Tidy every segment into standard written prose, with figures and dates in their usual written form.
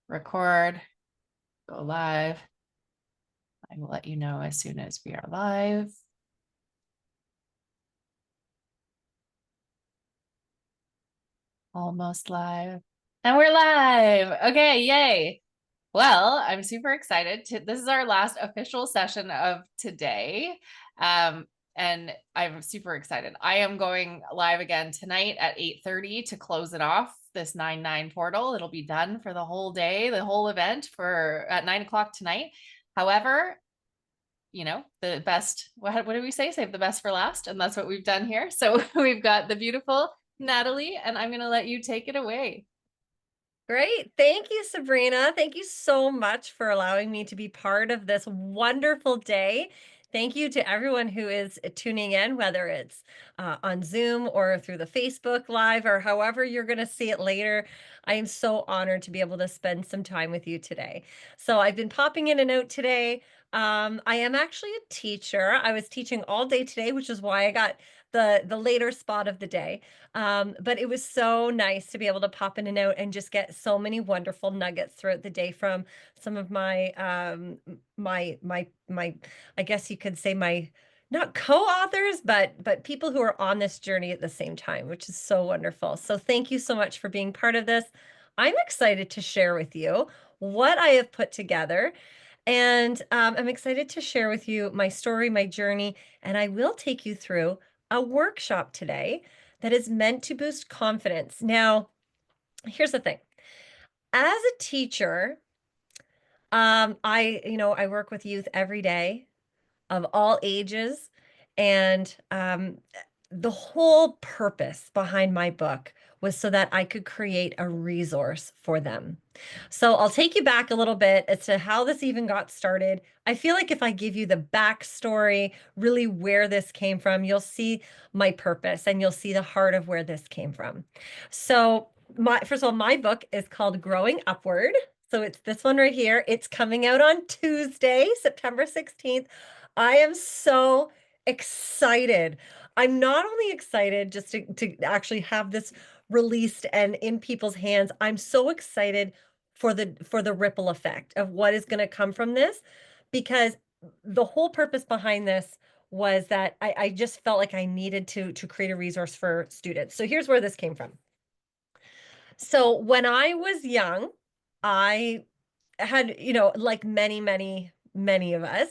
record, go live. I will let you know as soon as we are live. Almost live. And we're live. Okay, yay. Well, I'm super excited. This is our last official session of today. And I'm super excited. I am going live again tonight at 8:30 to close it off, this 9/9 portal. It'll be done for the whole day, the whole event at 9 o'clock tonight. However, the best, what do we say? Save the best for last. And that's what we've done here. So we've got the beautiful Natalie, and I'm going to let you take it away. Great. Thank you, Sabrina. Thank you so much for allowing me to be part of this wonderful day. Thank you to everyone who is tuning in, whether it's on Zoom or through the Facebook Live or however you're going to see it later. I am so honored to be able to spend some time with you today. So I've been popping in and out today. I am actually a teacher. I was teaching all day today, which is why I got the later spot of the day. But it was so nice to be able to pop in and out and just get so many wonderful nuggets throughout the day from some of my I guess you could say my not co-authors, but people who are on this journey at the same time, which is so wonderful. So thank you so much for being part of this. I'm excited to share with you what I have put together. And I'm excited to share with you my story, my journey, and I will take you through a workshop today that is meant to boost confidence. Now, here's the thing. As a teacher, I work with youth every day of all ages, and the whole purpose behind my book was so that I could create a resource for them. So I'll take you back a little bit as to how this even got started. I feel like if I give you the backstory, really where this came from, you'll see my purpose and you'll see the heart of where this came from. So first of all, my book is called Growing Upward. So it's this one right here. It's coming out on Tuesday, September 16th. I am so excited. I'm not only excited just to actually have this released and in people's hands, I'm so excited for the ripple effect of what is going to come from this, because the whole purpose behind this was that I just felt like I needed to create a resource for students. So here's where this came from. So when I was young, I had, like many of us,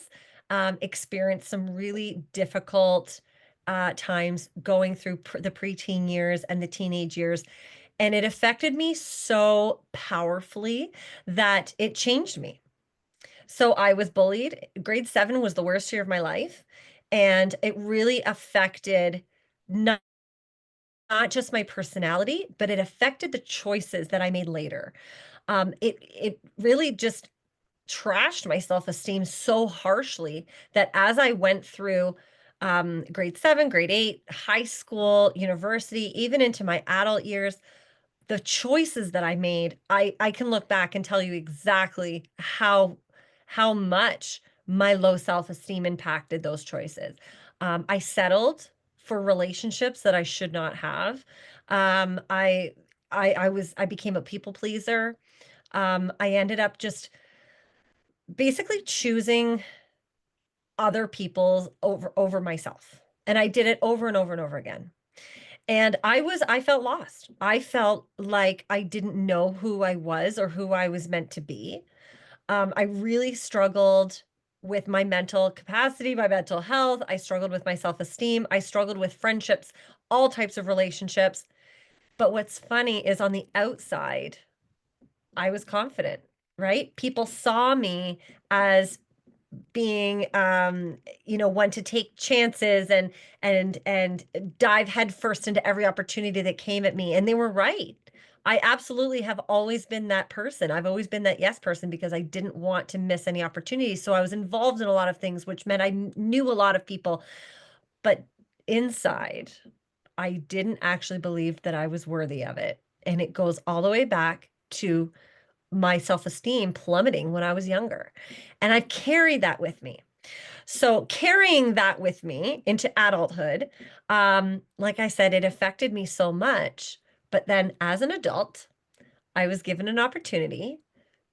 experienced some really difficult times going through the preteen years and the teenage years. And it affected me so powerfully that it changed me. So I was bullied. Grade 7 was the worst year of my life. And it really affected not just my personality, but it affected the choices that I made later. It really just trashed my self-esteem so harshly that as I went through grade 7, grade 8, high school, university, even into my adult years, the choices that I made, I can look back and tell you exactly how much my low self-esteem impacted those choices. I settled for relationships that I should not have. Um, I I became a people pleaser. I ended up just basically choosing other people over myself. And I did it over and over and over again. And I felt lost. I felt like I didn't know who I was or who I was meant to be. I really struggled with my mental capacity, my mental health. I struggled with my self-esteem. I struggled with friendships, all types of relationships. But what's funny is on the outside, I was confident, right? People saw me as being one to take chances and dive headfirst into every opportunity that came at me, and they were right. I absolutely have always been that person. I've always been that yes person because I didn't want to miss any opportunities. So I was involved in a lot of things, which meant I knew a lot of people, but inside I didn't actually believe that I was worthy of it. And it goes all the way back to my self-esteem plummeting when I was younger. And I've carried that with me. So carrying that with me into adulthood, like I said, it affected me so much. But then as an adult, I was given an opportunity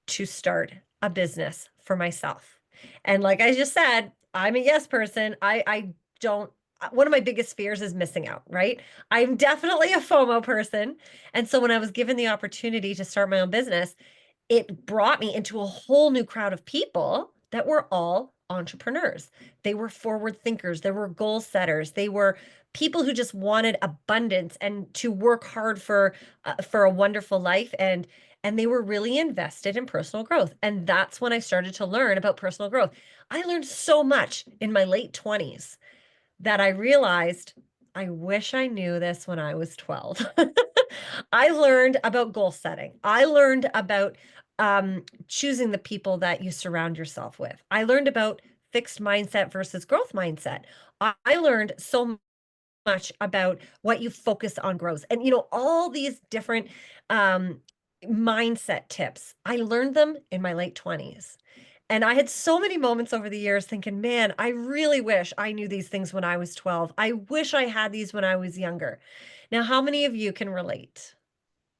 to start a business for myself. And like I just said, I'm a yes person. I don't, one of my biggest fears is missing out, right? I'm definitely a FOMO person. And so when I was given the opportunity to start my own business, it brought me into a whole new crowd of people that were all entrepreneurs. They were forward thinkers, they were goal setters, they were people who just wanted abundance and to work hard for a wonderful life, and they were really invested in personal growth. And that's when I started to learn about personal growth. I learned so much in my late 20s that I realized I wish I knew this when I was 12. I learned about goal setting. I learned about choosing the people that you surround yourself with. I learned about fixed mindset versus growth mindset. I learned so much about what you focus on grows. And, all these different um, mindset tips. I learned them in my late 20s. And I had so many moments over the years thinking, man, I really wish I knew these things when I was 12. I wish I had these when I was younger. Now, how many of you can relate?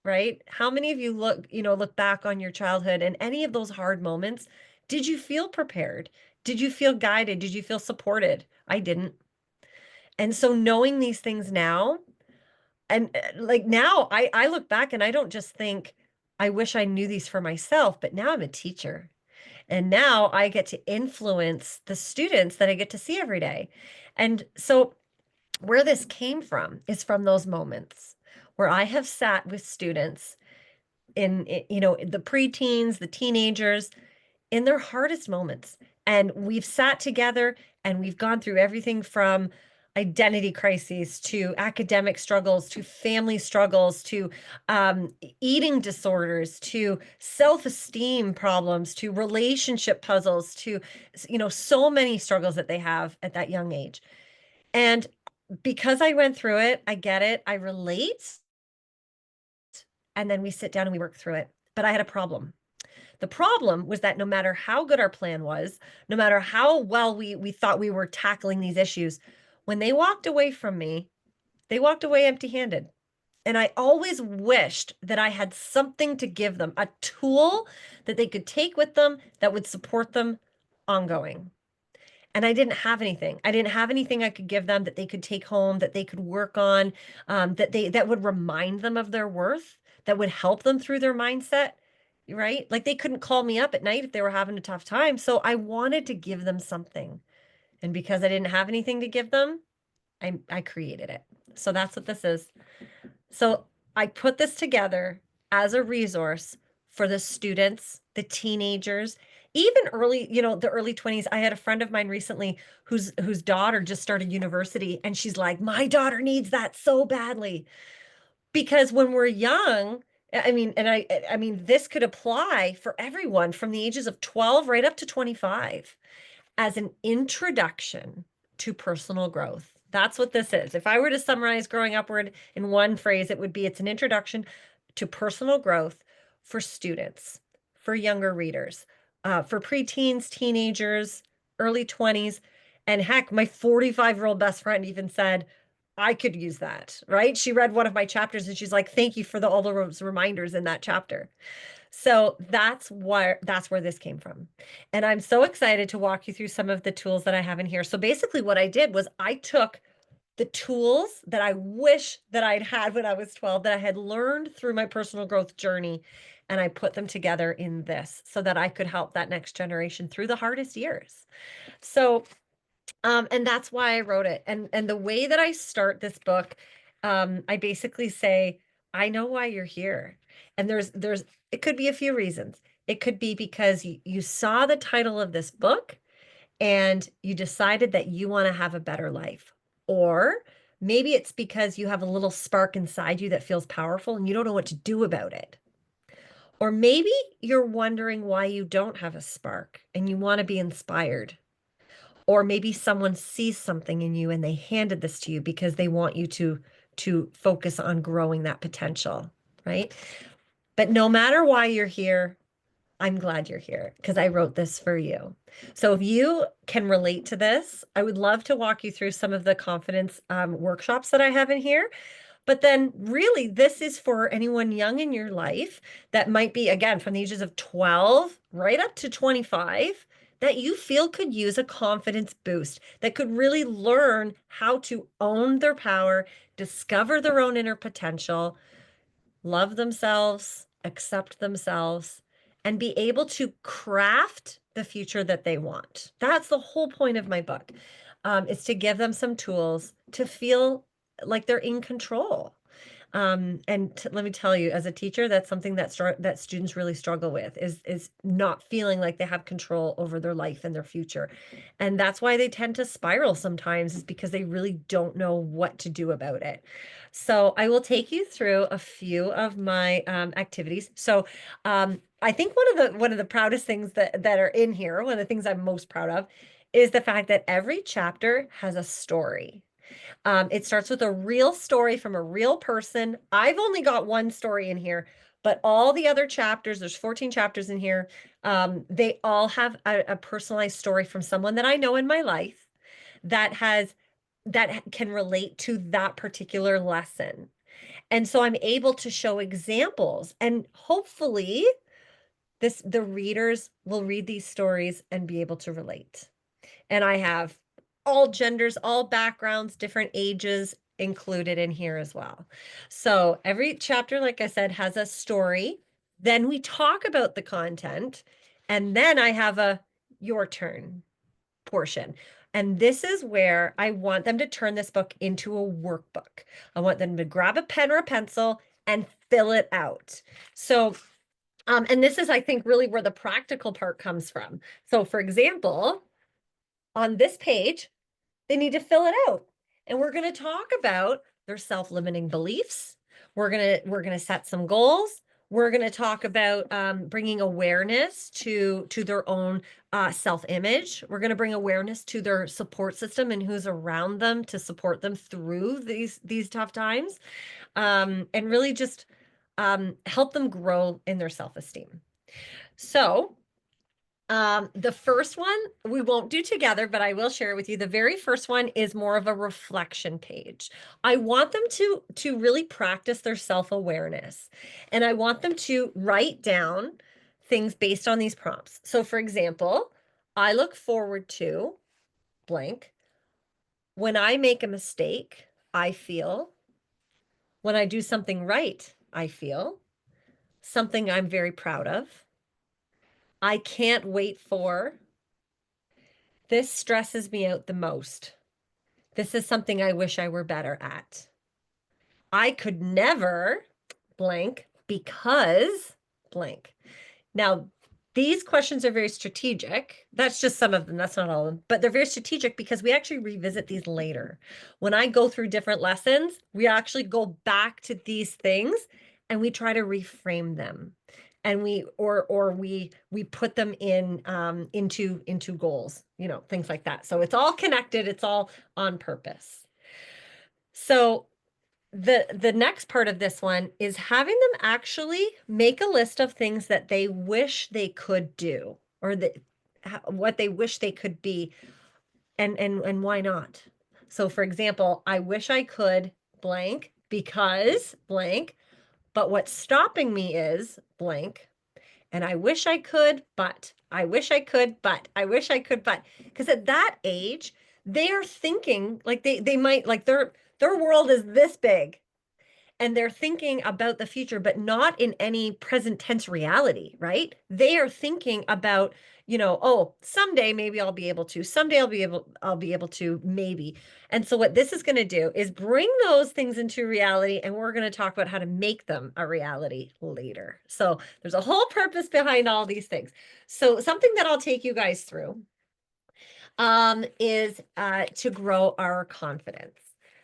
Right? How many of you look back on your childhood and any of those hard moments? Did you feel prepared? Did you feel guided? Did you feel supported? I didn't. And so knowing these things now, and like now I look back and I don't just think, I wish I knew these for myself, but now I'm a teacher. And now I get to influence the students that I get to see every day. And so where this came from is from those moments where I have sat with students in, the preteens, the teenagers, in their hardest moments. And we've sat together and we've gone through everything from identity crises to academic struggles to family struggles to eating disorders to self-esteem problems to relationship puzzles to, so many struggles that they have at that young age. And because I went through it, I get it, I relate, and then we sit down and we work through it. But I had a problem. The problem was that no matter how good our plan was, no matter how well we thought we were tackling these issues, when they walked away from me, they walked away empty-handed. And I always wished that I had something to give them, a tool that they could take with them that would support them ongoing. And I didn't have anything. I didn't have anything I could give them that they could take home, that they could work on, that would remind them of their worth, that would help them through their mindset, right? Like they couldn't call me up at night if they were having a tough time. So I wanted to give them something. And because I didn't have anything to give them, I created it. So that's what this is. So I put this together as a resource for the students, the teenagers, even early, the early 20s. I had a friend of mine recently whose daughter just started university, and she's like, my daughter needs that so badly. Because when we're young, I mean, this could apply for everyone from the ages of 12 right up to 25 as an introduction to personal growth. That's what this is. If I were to summarize growing upward in one phrase, it would be it's an introduction to personal growth for students, for younger readers, for preteens, teenagers, early 20s. And heck, my 45-year-old best friend even said, I could use that, right? She read one of my chapters and she's like, thank you for all those reminders in that chapter. So that's where this came from. And I'm so excited to walk you through some of the tools that I have in here. So basically what I did was I took the tools that I wish that I'd had when I was 12, that I had learned through my personal growth journey, and I put them together in this so that I could help that next generation through the hardest years. So and that's why I wrote it. And the way that I start this book, I basically say, I know why you're here. And there's it could be a few reasons. It could be because you saw the title of this book and you decided that you want to have a better life. Or maybe it's because you have a little spark inside you that feels powerful and you don't know what to do about it. Or maybe you're wondering why you don't have a spark and you want to be inspired. Or maybe someone sees something in you and they handed this to you because they want you to focus on growing that potential, right? But no matter why you're here, I'm glad you're here because I wrote this for you. So if you can relate to this, I would love to walk you through some of the confidence workshops that I have in here. But then really this is for anyone young in your life that might be, again, from the ages of 12 right up to 25, that you feel could use a confidence boost, that could really learn how to own their power, discover their own inner potential, love themselves, accept themselves, and be able to craft the future that they want. That's the whole point of my book, is to give them some tools to feel like they're in control. And let me tell you, as a teacher, that's something that students really struggle with is not feeling like they have control over their life and their future. And that's why they tend to spiral sometimes, is because they really don't know what to do about it. So I will take you through a few of my activities. So I think one of the proudest things that are in here, one of the things I'm most proud of, is the fact that every chapter has a story. It starts with a real story from a real person. I've only got one story in here, but all the other chapters, there's 14 chapters in here, they all have a personalized story from someone that I know in my life that can relate to that particular lesson. And so I'm able to show examples, and hopefully the readers will read these stories and be able to relate. And I have all genders, all backgrounds, different ages included in here as well. So every chapter, like I said, has a story. Then we talk about the content. And then I have a your turn portion. And this is where I want them to turn this book into a workbook. I want them to grab a pen or a pencil and fill it out. So and this is, I think, really where the practical part comes from. So, for example, on this page, they need to fill it out. And we're going to talk about their self-limiting beliefs. We're going to set some goals. We're going to talk about bringing awareness to their own self-image. We're going to bring awareness to their support system and who's around them to support them through these tough times, and really just help them grow in their self-esteem. So the first one we won't do together, but I will share it with you. The very first one is more of a reflection page. I want them to really practice their self-awareness, and I want them to write down things based on these prompts. So for example, I look forward to blank. When I make a mistake, I feel. When I do something right, I feel. Something I'm very proud of. I can't wait for. This stresses me out the most. This is something I wish I were better at. I could never blank because blank. Now, these questions are very strategic. That's just some of them. That's not all of them. But they're very strategic because we actually revisit these later. When I go through different lessons, we actually go back to these things and we try to reframe them. And we put them in into goals, things like that. So it's all connected. It's all on purpose. So the next part of this one is having them actually make a list of things that they wish they could do, or what they wish they could be, and why not. So for example, I wish I could blank because blank, but what's stopping me is blank. And I wish I could, but I wish I could, but I wish I could, but because at that age, they are thinking like they might, like their world is this big, and they're thinking about the future, but not in any present tense reality, right? They are thinking about, oh, someday maybe I'll be able to, someday I'll be able to, maybe. And so what this is going to do is bring those things into reality, and we're going to talk about how to make them a reality later. So there's a whole purpose behind all these things. So something that I'll take you guys through is to grow our confidence.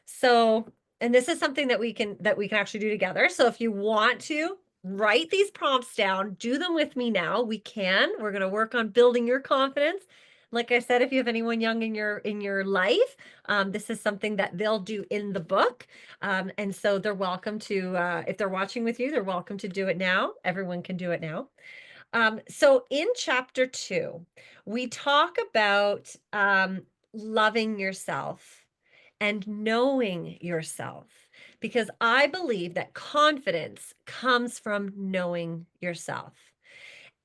So, and this is something that we can actually do together. So if you want to write these prompts down, do them with me now. We can. We're going to work on building your confidence. Like I said, if you have anyone young in your life, this is something that they'll do in the book. And so they're welcome to, if they're watching with you, they're welcome to do it now. Everyone can do it now. So in chapter 2, we talk about loving yourself and knowing yourself. Because I believe that confidence comes from knowing yourself.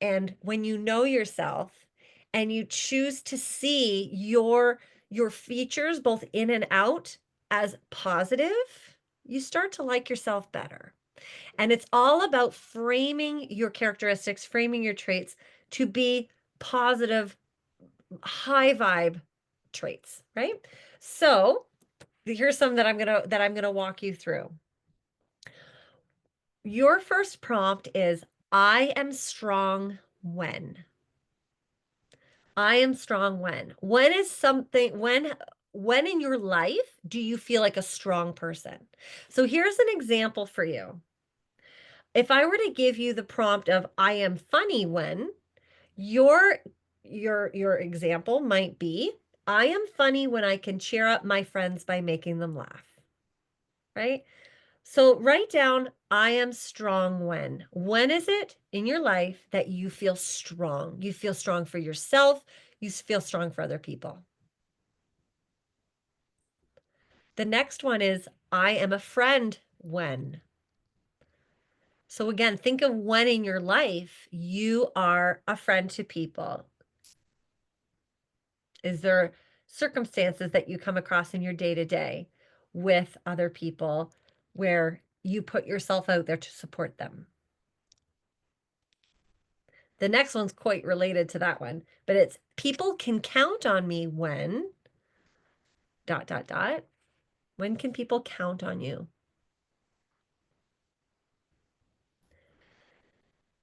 And when you know yourself and you choose to see your features both in and out as positive, you start to like yourself better. And it's all about framing your characteristics, framing your traits to be positive, high vibe traits, right? So here's some that I'm gonna walk you through. Your first prompt is I am strong when. I am strong when. When is something when in your life do you feel like a strong person? So here's an example for you. If I were to give you the prompt of I am funny when, your your example might be I am funny when I can cheer up my friends by making them laugh, right? So write down I am strong when. When is it in your life that you feel strong? You feel strong for yourself, you feel strong for other people. The next one is I am a friend when. So again, think of when in your life you are a friend to people. Is there circumstances that you come across in your day-to-day with other people where you put yourself out there to support them? The next one's quite related to that one, but it's people can count on me when dot dot dot. When can people count on you?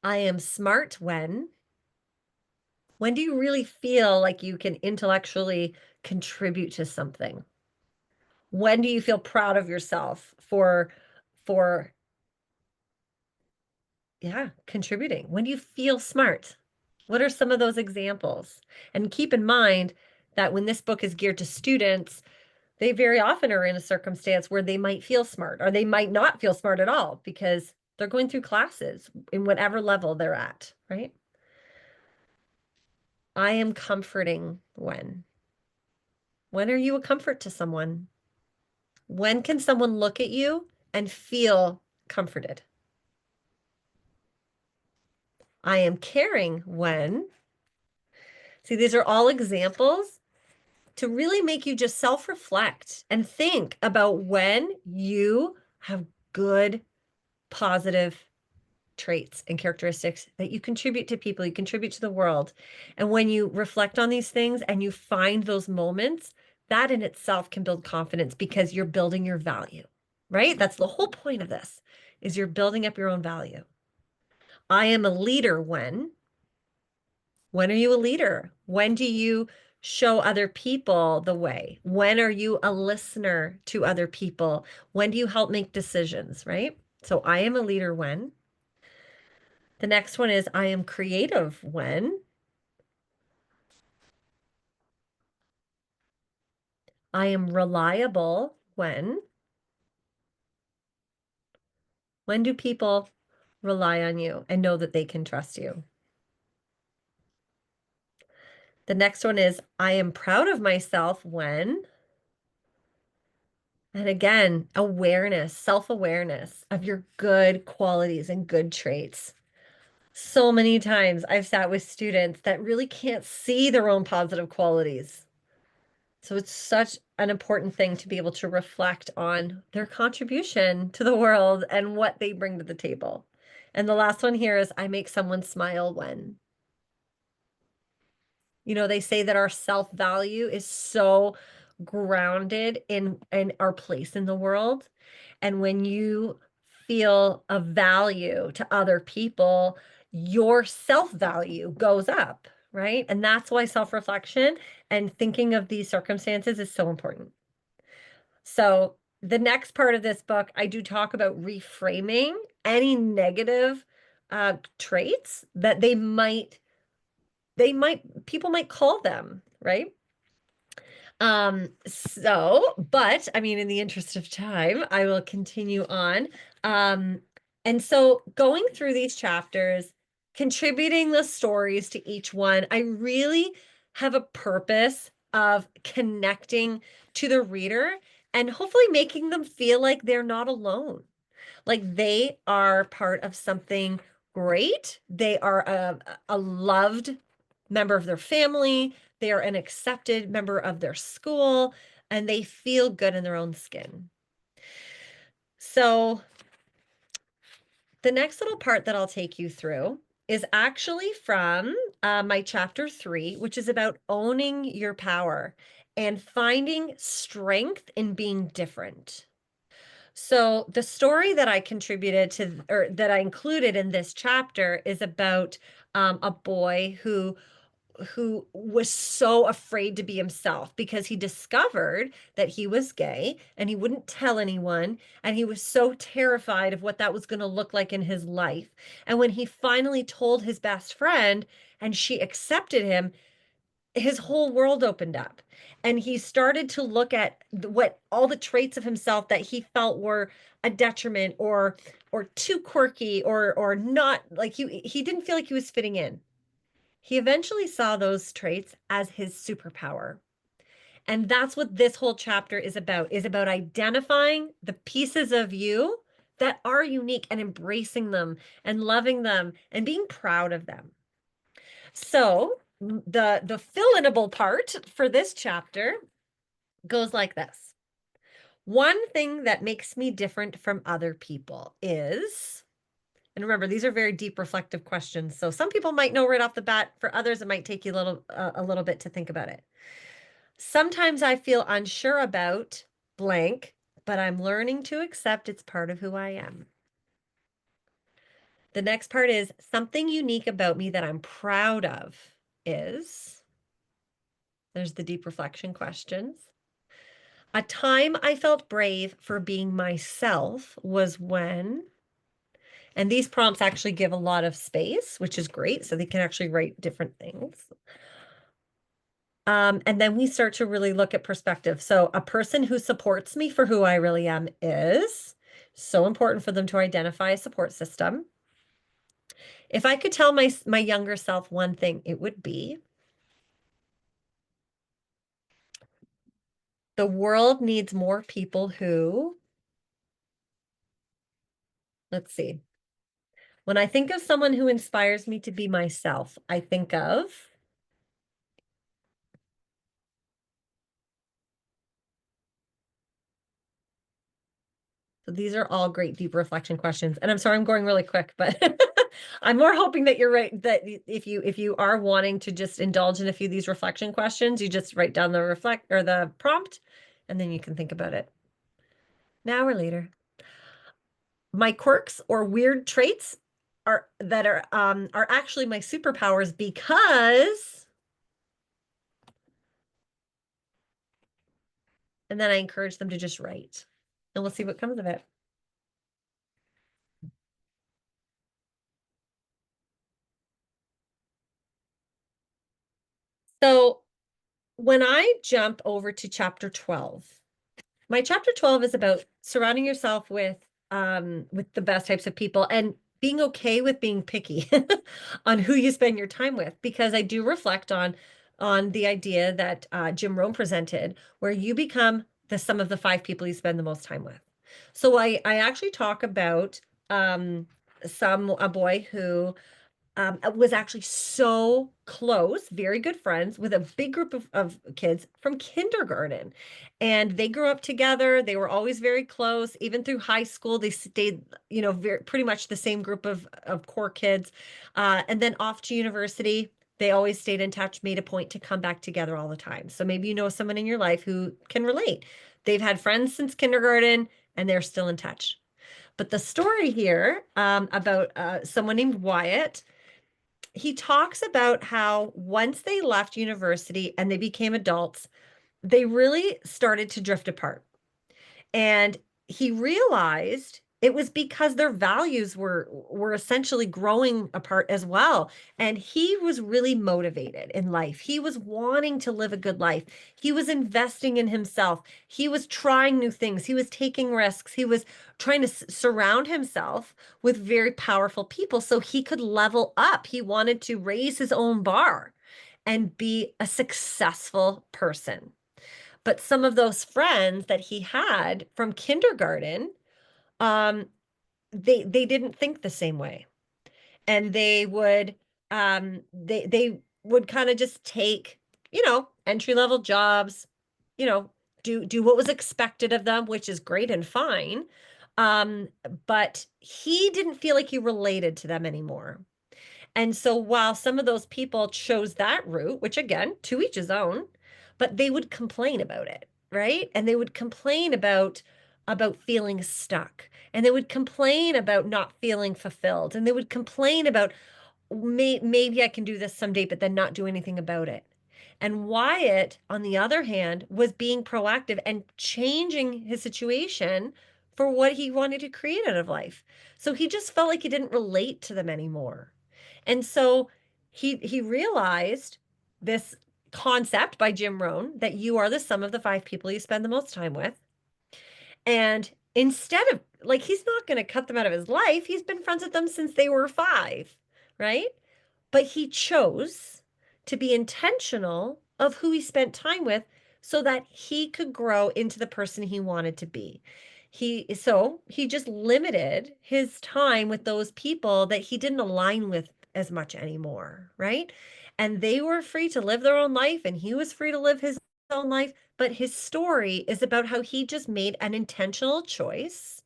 I am smart when. When do you really feel like you can intellectually contribute to something? When do you feel proud of yourself for yeah, contributing? When do you feel smart? What are some of those examples? And keep in mind that when this book is geared to students, they very often are in a circumstance where they might feel smart or they might not feel smart at all because they're going through classes in whatever level they're at, right? I am comforting when. When are you a comfort to someone? When can someone look at you and feel comforted? I am caring when. See, these are all examples to really make you just self-reflect and think about when you have good, positive traits and characteristics that you contribute to people, you contribute to the world. And when you reflect on these things and you find those moments, that in itself can build confidence because you're building your value, right? That's the whole point of this, is you're building up your own value. I am a leader when. When are you a leader? When do you show other people the way? When are you a listener to other people? When do you help make decisions, right? So I am a leader when. The next one is I am creative when. I am reliable when. When do people rely on you and know that they can trust you? The next one is I am proud of myself when. And again, awareness, self-awareness of your good qualities and good traits. So many times I've sat with students that really can't see their own positive qualities. So it's such an important thing to be able to reflect on their contribution to the world and what they bring to the table. And the last one here is I make someone smile when. You know, they say that our self-value is so grounded in our place in the world. And when you feel a value to other people, your self-value goes up, right? And that's why self-reflection and thinking of these circumstances is so important. So the next part of this book, I do talk about reframing any negative traits that people might call them, right? But I mean, in the interest of time, I will continue on. Um, and so going through these chapters, contributing the stories to each one, I really have a purpose of connecting to the reader and hopefully making them feel like they're not alone. Like they are part of something great. They are a loved member of their family. They are an accepted member of their school, and they feel good in their own skin. So the next little part that I'll take you through is actually from my chapter 3, which is about owning your power and finding strength in being different. So the story that I contributed to, or that I included in this chapter, is about a boy who was so afraid to be himself because he discovered that he was gay and he wouldn't tell anyone, and he was so terrified of what that was going to look like in his life. And when he finally told his best friend and she accepted him, his whole world opened up, and he started to look at what all the traits of himself that he felt were a detriment or too quirky or not, like he didn't feel like he was fitting in. He eventually saw those traits as his superpower. And that's what this whole chapter is about identifying the pieces of you that are unique and embracing them and loving them and being proud of them. So the fill-inable part for this chapter goes like this. One thing that makes me different from other people is, and remember, these are very deep reflective questions. So some people might know right off the bat. For others, it might take you a little bit to think about it. Sometimes I feel unsure about blank, but I'm learning to accept it's part of who I am. The next part is something unique about me that I'm proud of is, there's the deep reflection questions. A time I felt brave for being myself was when, and these prompts actually give a lot of space, which is great. So they can actually write different things. And then we start to really look at perspective. So a person who supports me for who I really am is so important for them to identify a support system. If I could tell my younger self one thing, it would be the world needs more people who, let's see. When I think of someone who inspires me to be myself, I think of, so these are all great deep reflection questions. And I'm sorry I'm going really quick, but I'm more hoping that you're right, that if you are wanting to just indulge in a few of these reflection questions, you just write down the reflect or the prompt, and then you can think about it now or later. My quirks or weird traits are actually my superpowers because, and then I encourage them to just write, and we'll see what comes of it. So when I jump over to chapter 12, my chapter 12 is about surrounding yourself with the best types of people and being okay with being picky on who you spend your time with, because I do reflect on the idea that Jim Rohn presented, where you become the sum of the 5 people you spend the most time with. So I actually talk about a boy who was actually so close, very good friends with a big group of kids from kindergarten. And they grew up together. They were always very close. Even through high school, they stayed, pretty much the same group of core kids. And then off to university, they always stayed in touch, made a point to come back together all the time. So maybe you know someone in your life who can relate. They've had friends since kindergarten and they're still in touch. But the story here about someone named Wyatt, he talks about how once they left university and they became adults, they really started to drift apart. And he realized it was because their values were essentially growing apart as well. And he was really motivated in life. He was wanting to live a good life. He was investing in himself. He was trying new things. He was taking risks. He was trying to surround himself with very powerful people so he could level up. He wanted to raise his own bar and be a successful person. But some of those friends that he had from kindergarten, um, they didn't think the same way. And they would kind of just take, entry level jobs, you know, do what was expected of them, which is great and fine. Um, but he didn't feel like he related to them anymore. And so while some of those people chose that route, which again, to each his own, but they would complain about it, right? And they would complain about feeling stuck. And they would complain about not feeling fulfilled. And they would complain about maybe I can do this someday, but then not do anything about it. And Wyatt, on the other hand, was being proactive and changing his situation for what he wanted to create out of life. So he just felt like he didn't relate to them anymore. And so he realized this concept by Jim Rohn that you are the sum of the five people you spend the most time with. And instead of like, he's not going to cut them out of his life. He's been friends with them since they were 5, right? But he chose to be intentional of who he spent time with so that he could grow into the person he wanted to be. He just limited his time with those people that he didn't align with as much anymore, right? And they were free to live their own life and he was free to live his own life, but his story is about how he just made an intentional choice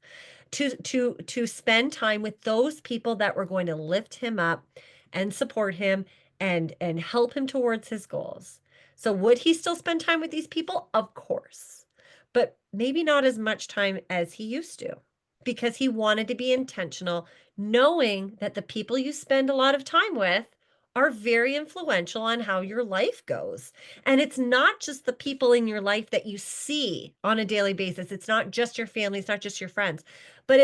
to spend time with those people that were going to lift him up and support him and help him towards his goals. So would he still spend time with these people? Of course. But maybe not as much time as he used to because he wanted to be intentional, knowing that the people you spend a lot of time with are very influential on how your life goes. And it's not just the people in your life that you see on a daily basis. It's not just your family, it's not just your friends, but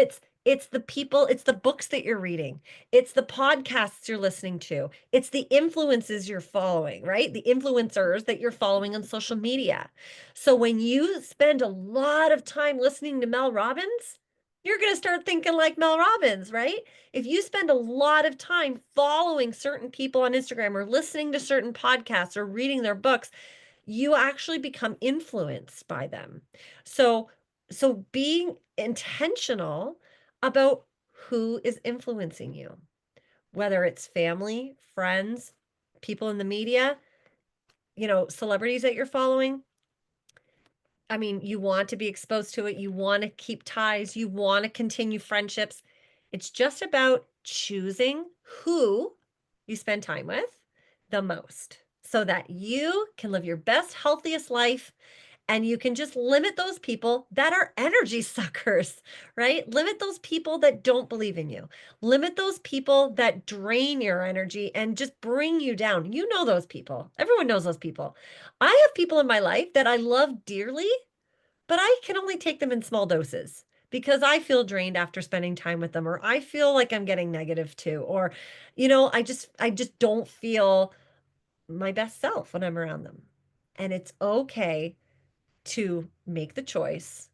it's the people, it's the books that you're reading, it's the podcasts you're listening to, it's the influences you're following, right? The influencers that you're following on social media. So when you spend a lot of time listening to Mel Robbins, you're going to start thinking like Mel Robbins, right? If you spend a lot of time following certain people on Instagram or listening to certain podcasts or reading their books, you actually become influenced by them. So being intentional about who is influencing you, whether it's family, friends, people in the media, celebrities that you're following. I mean, you want to be exposed to it. You want to keep ties. You want to continue friendships. It's just about choosing who you spend time with the most so that you can live your best, healthiest life. And you can just limit those people that are energy suckers, right? Limit those people that don't believe in you. Limit those people that drain your energy and just bring you down. You know those people. Everyone knows those people. I have people in my life that I love dearly, but I can only take them in small doses because I feel drained after spending time with them, or I feel like I'm getting negative too, or, I just don't feel my best self when I'm around them. And it's okay to make the choice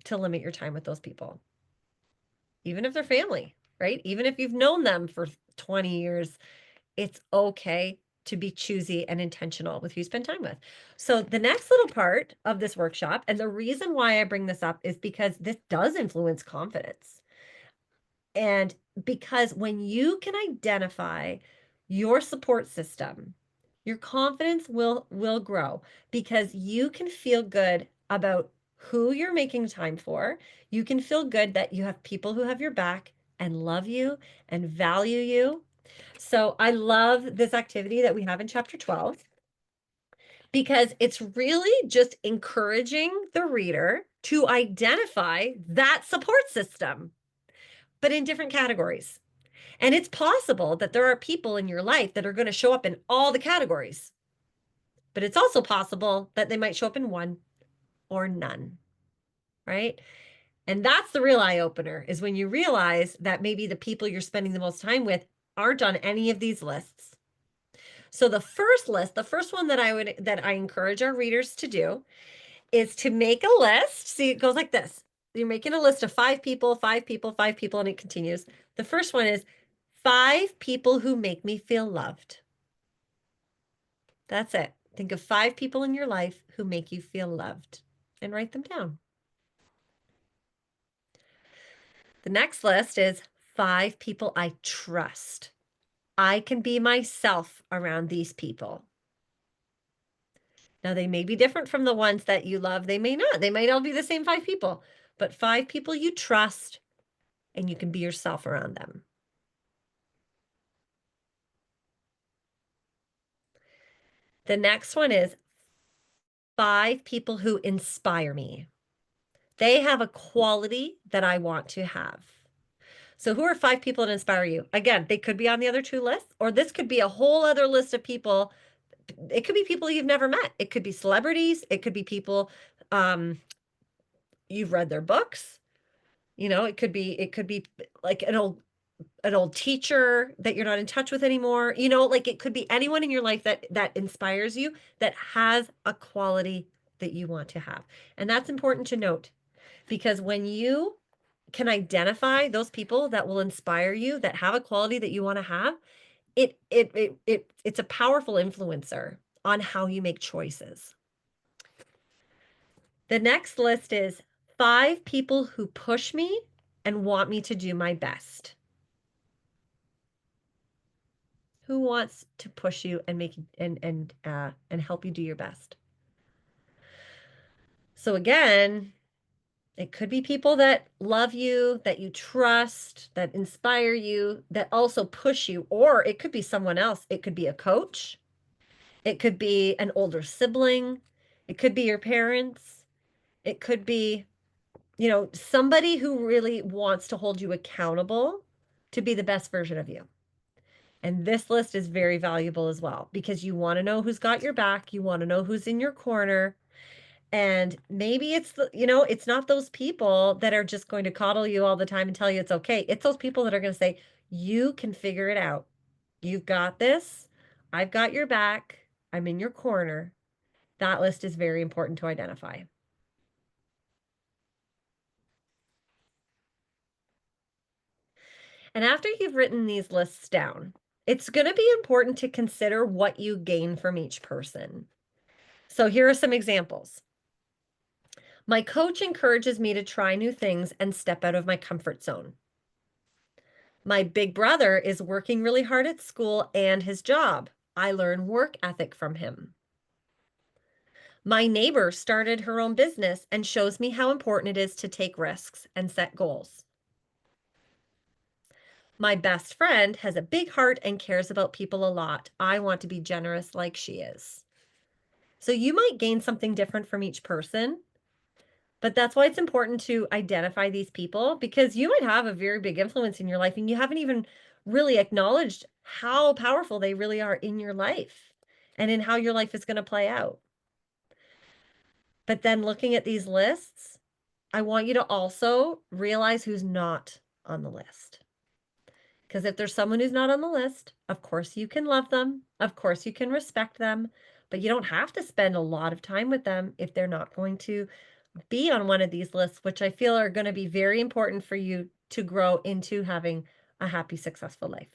to limit your time with those people, even if they're family, right? Even if you've known them for 20 years, it's okay to be choosy and intentional with who you spend time with. So the next little part of this workshop, and the reason why I bring this up is because this does influence confidence. And because when you can identify your support system, your confidence will grow because you can feel good about who you're making time for. You can feel good that you have people who have your back and love you and value you. So I love this activity that we have in chapter 12 because it's really just encouraging the reader to identify that support system, but in different categories. And it's possible that there are people in your life that are going to show up in all the categories, but it's also possible that they might show up in one or none, right? And that's the real eye opener is when you realize that maybe the people you're spending the most time with aren't on any of these lists. So the first list, the first one that I encourage our readers to do is to make a list. See, it goes like this. You're making a list of 5 people, 5 people, 5 people, and it continues. The first one is 5 people who make me feel loved. That's it. Think of 5 people in your life who make you feel loved and write them down. The next list is 5 people I trust. I can be myself around these people. Now, they may be different from the ones that you love. They may not. They might all be the same 5 people, but 5 people you trust and you can be yourself around them. The next one is 5 people who inspire me. They have a quality that I want to have. So who are 5 people that inspire you? Again, they could be on the other 2 lists, or this could be a whole other list of people. It could be people you've never met. It could be celebrities. It could be people you've read their books. You know, it could be like an old teacher that you're not in touch with anymore. You know, like it could be anyone in your life that inspires you, that has a quality that you want to have. And that's important to note, because when you can identify those people that will inspire you, that have a quality that you want to have, it's a powerful influencer on how you make choices. The next list is 5 people who push me and want me to do my best. Who wants to push you and make and help you do your best? So again, it could be people that love you, that you trust, that inspire you, that also push you, or it could be someone else. It could be a coach. It could be an older sibling. It could be your parents. It could be, you know, somebody who really wants to hold you accountable to be the best version of you. And this list is very valuable as well, because you want to know who's got your back. You want to know who's in your corner. And maybe it's it's not those people that are just going to coddle you all the time and tell you it's okay. It's those people that are going to say, you can figure it out. You've got this. I've got your back. I'm in your corner. That list is very important to identify. And after you've written these lists down, it's going to be important to consider what you gain from each person. So here are some examples. My coach encourages me to try new things and step out of my comfort zone. My big brother is working really hard at school and his job. I learn work ethic from him. My neighbor started her own business and shows me how important it is to take risks and set goals. My best friend has a big heart and cares about people a lot. I want to be generous like she is. So you might gain something different from each person, but that's why it's important to identify these people, because you might have a very big influence in your life and you haven't even really acknowledged how powerful they really are in your life and in how your life is going to play out. But then looking at these lists, I want you to also realize who's not on the list. Because if there's someone who's not on the list, of course you can love them. Of course you can respect them, but you don't have to spend a lot of time with them if they're not going to be on one of these lists, which I feel are going to be very important for you to grow into having a happy, successful life.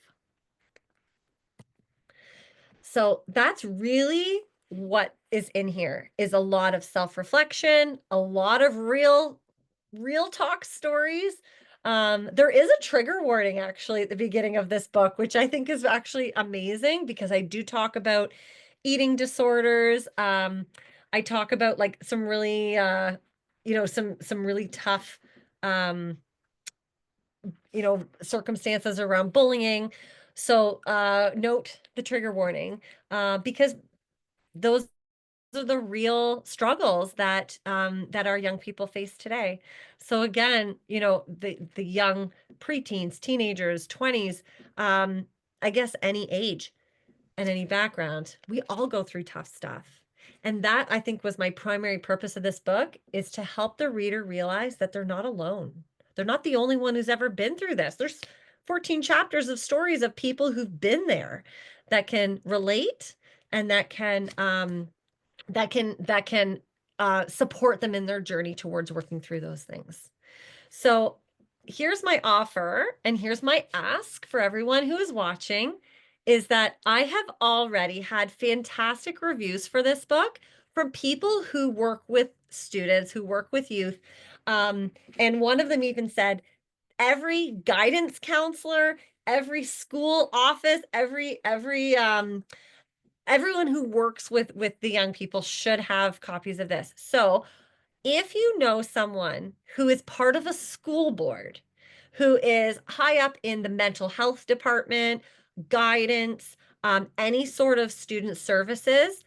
So that's really what is in here, is a lot of self-reflection, a lot of real talk stories. There is a trigger warning actually at the beginning of this book, which I think is actually amazing, because I do talk about eating disorders. I talk about like some really, some really tough, circumstances around bullying. So note the trigger warning, because those are the real struggles that that our young people face today. So again, the young preteens, teenagers, 20s, I guess any age and any background, we all go through tough stuff. And that, I think, was my primary purpose of this book, is to help the reader realize that they're not alone. They're not the only one who's ever been through this. There's 14 chapters of stories of people who've been there, that can relate, and that can support them in their journey towards working through those things. So here's my offer, and here's my ask for everyone who is watching. is that I have already had fantastic reviews for this book from people who work with students, who work with youth. And one of them even said, every guidance counselor, every school office, everyone who works with the young people should have copies of this. So if you know someone who is part of a school board, who is high up in the mental health department, guidance, any sort of student services,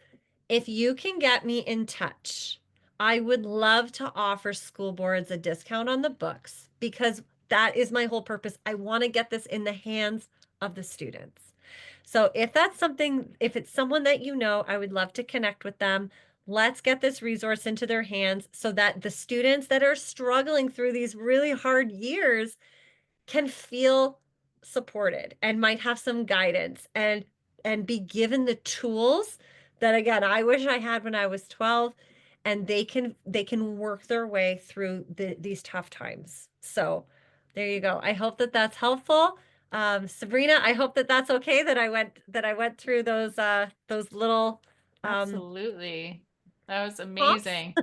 if you can get me in touch, I would love to offer school boards a discount on the books because that is my whole purpose. I want to get this in the hands of the students. So if that's something, if it's someone that you know, I would love to connect with them. Let's get this resource into their hands so that the students that are struggling through these really hard years can feel supported and might have some guidance and be given the tools that, again, I wish I had when I was 12, and they can work their way through these tough times. So there you go. I hope that that's helpful. Sabrina, I hope that that's okay that I went through those little Absolutely. That was prompts. amazing.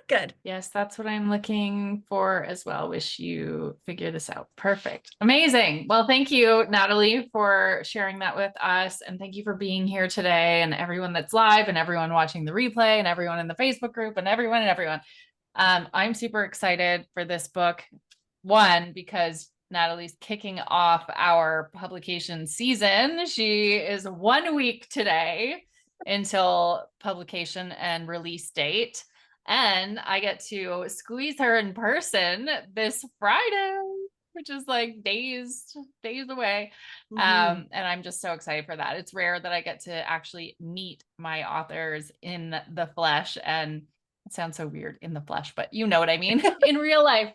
Good. Yes, that's what I'm looking for as well. Wish you figure this out. Perfect. Amazing. Well, thank you, Natalie, for sharing that with us. And thank you for being here today, and everyone that's live and everyone watching the replay and everyone in the Facebook group and everyone. I'm super excited for this book. One, because Natalie's kicking off our publication season. She is 1 week today until publication and release date. And I get to squeeze her in person this Friday, which is like days away. Mhm. And I'm just so excited for that. It's rare that I get to actually meet my authors in the flesh. And it sounds so weird, in the flesh, but you know what I mean, in real life.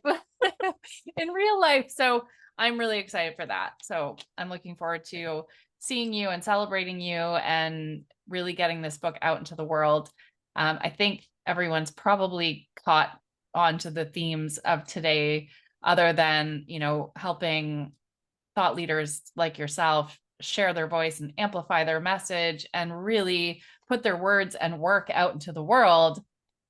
In real life. So I'm really excited for that. So I'm looking forward to seeing you and celebrating you and really getting this book out into the world. I think everyone's probably caught on to the themes of today, other than, helping thought leaders like yourself share their voice and amplify their message and really put their words and work out into the world.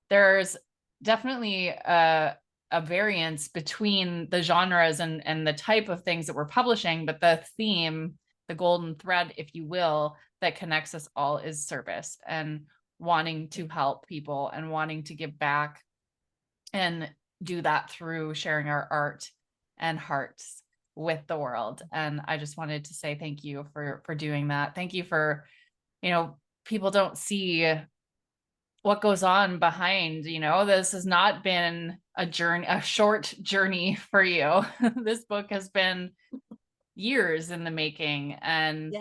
There's definitely a variance between the genres and the type of things that we're publishing, but the theme, the golden thread, if you will, that connects us all is service and wanting to help people and wanting to give back, and do that through sharing our art and hearts with the world. And I just wanted to say thank you for doing that. Thank you for, people don't see what goes on behind. This has not been a short journey for you. This book has been years in the making, and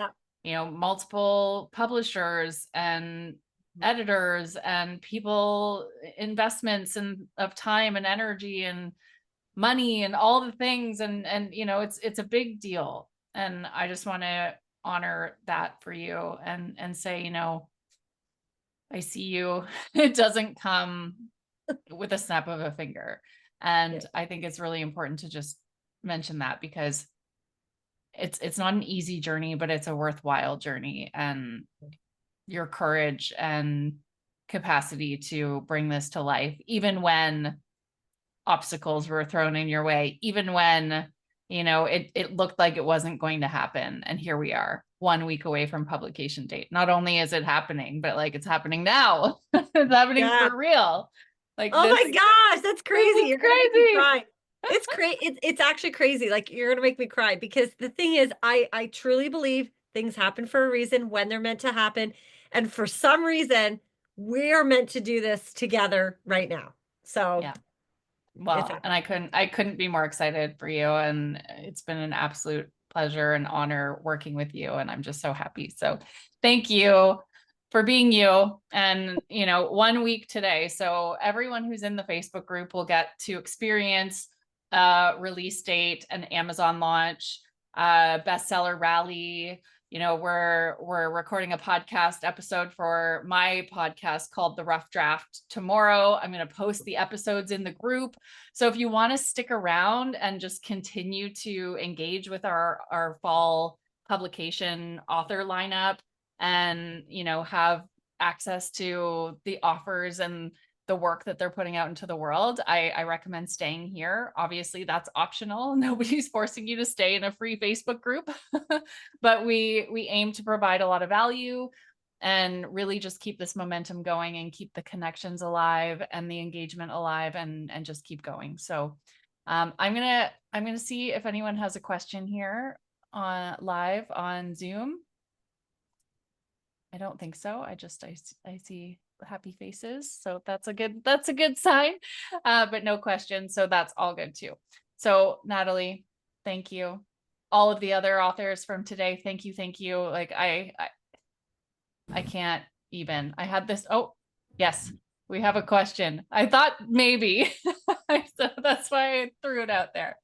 Yeah. multiple publishers and editors and people, investments and of time and energy and money and all the things, and it's a big deal, and I just want to honor that for you and say, I see you. It doesn't come with a snap of a finger. Yeah. And I think it's really important to just mention that, because it's not an easy journey, but it's a worthwhile journey. And your courage and capacity to bring this to life, even when obstacles were thrown in your way, even when, it looked like it wasn't going to happen. And here we are, 1 week away from publication date. Not only is it happening, but like it's happening now. It's happening Yeah. for real. Like Oh this, my gosh, that's this crazy. is You're gonna make me crazy. cry. It's crazy. It's actually crazy. Like you're gonna make me cry because the thing is, I truly believe things happen for a reason when they're meant to happen, and for some reason, we are meant to do this together right now. So Yeah. it's Well, and I couldn't be more excited for you. And it's been an absolute pleasure and honor working with you. And I'm just so happy. So thank you for being you. And, 1 week today. So everyone who's in the Facebook group will get to experience release date, an Amazon launch, bestseller rally. We're recording a podcast episode for my podcast called The Rough Draft tomorrow. I'm going to post the episodes in the group. So if you want to stick around and just continue to engage with our fall publication author lineup and, have access to the offers and the work that they're putting out into the world, I recommend staying here. Obviously, that's optional. Nobody's forcing you to stay in a free Facebook group, but we aim to provide a lot of value and really just keep this momentum going and keep the connections alive and the engagement alive and just keep going. So I'm gonna see if anyone has a question here on live on Zoom. I don't think so. I see happy faces. So that's a good sign. But no questions. So that's all good too. So Natalie, thank you. All of the other authors from today, thank you. Like I can't even. I had this. Oh, yes, we have a question. I thought maybe. So that's why I threw it out there.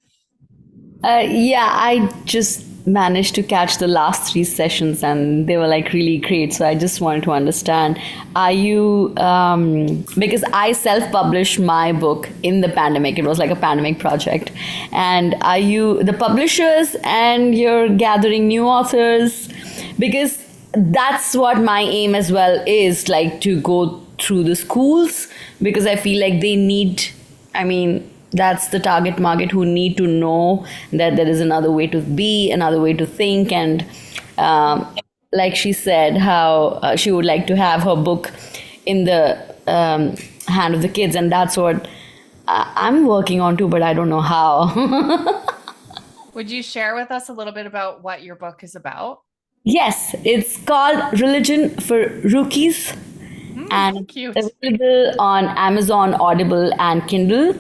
Yeah, I just managed to catch the last three sessions and they were like really great. So I just wanted to understand, are you, because I self-published my book in the pandemic, it was like a pandemic project. And are you the publishers and you're gathering new authors? Because that's what my aim as well is, like to go through the schools, because I feel like they need, that's the target market who need to know that there is another way to be, another way to think. And like she said, how she would like to have her book in the hand of the kids. And that's what I'm working on too, but I don't know how. Would you share with us a little bit about what your book is about? Yes, it's called Religion for Rookies. And cute. it's available on Amazon, Audible, and Kindle.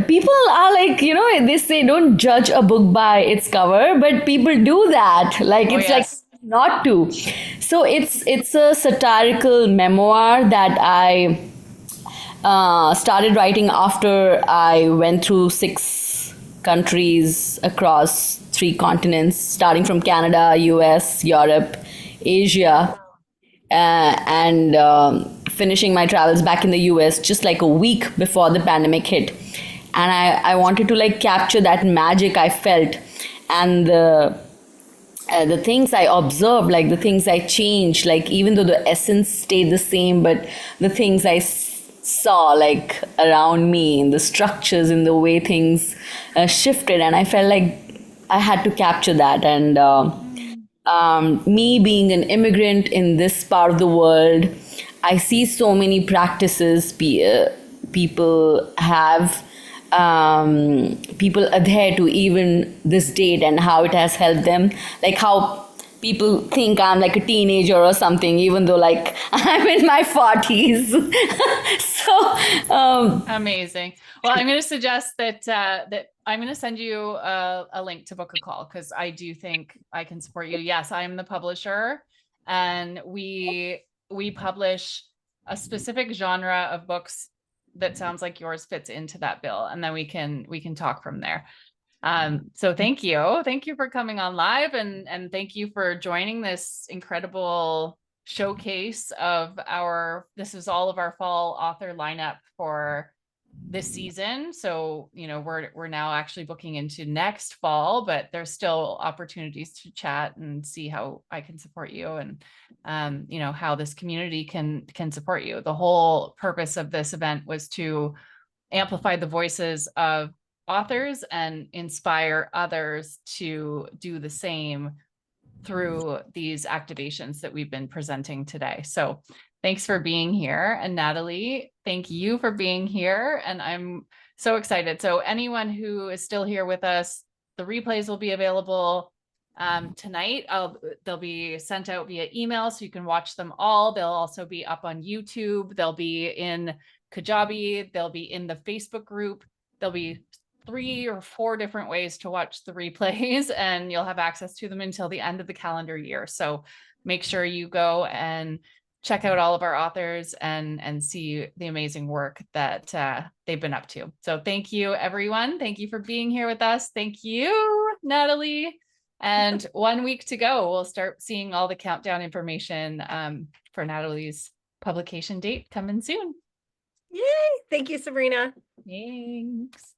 People are like, they say don't judge a book by its cover, but people do that. Like it's yes. like not to. So it's a satirical memoir that I started writing after I went through 6 countries across 3 continents, starting from Canada, US, Europe, Asia, and finishing my travels back in the US just like a week before the pandemic hit. And I wanted to like capture that magic I felt and the things I observed, like the things I changed, like even though the essence stayed the same, but the things I saw like around me, in the structures, in the way things shifted, and I felt like I had to capture that. And me being an immigrant in this part of the world, I see so many practices people have, people adhere to even this date, and how it has helped them. Like how people think I'm like a teenager or something, even though like I'm in my 40s. So amazing. Well, I'm going to suggest that I'm going to send you a link to book a call, because I do think I can support you. Yes, I'm the publisher, and we publish a specific genre of books that sounds like yours fits into that bill, and then we can talk from there. So thank you for coming on live, and thank you for joining this incredible showcase of this is all of our fall author lineup for this season. So, we're now actually booking into next fall, but there's still opportunities to chat and see how I can support you, and how this community can support you. The whole purpose of this event was to amplify the voices of authors and inspire others to do the same through these activations that we've been presenting today. So thanks for being here. And Natalie, thank you for being here. And I'm so excited. So anyone who is still here with us, the replays will be available tonight. They'll be sent out via email, so you can watch them all. They'll also be up on YouTube. They'll be in Kajabi. They'll be in the Facebook group. There'll be 3 or 4 different ways to watch the replays, and you'll have access to them until the end of the calendar year. So make sure you go and check out all of our authors and see the amazing work that they've been up to. So thank you, everyone. Thank you for being here with us. Thank you, Natalie. And 1 week to go, we'll start seeing all the countdown information for Natalie's publication date coming soon. Yay! Thank you, Sabrina. Thanks.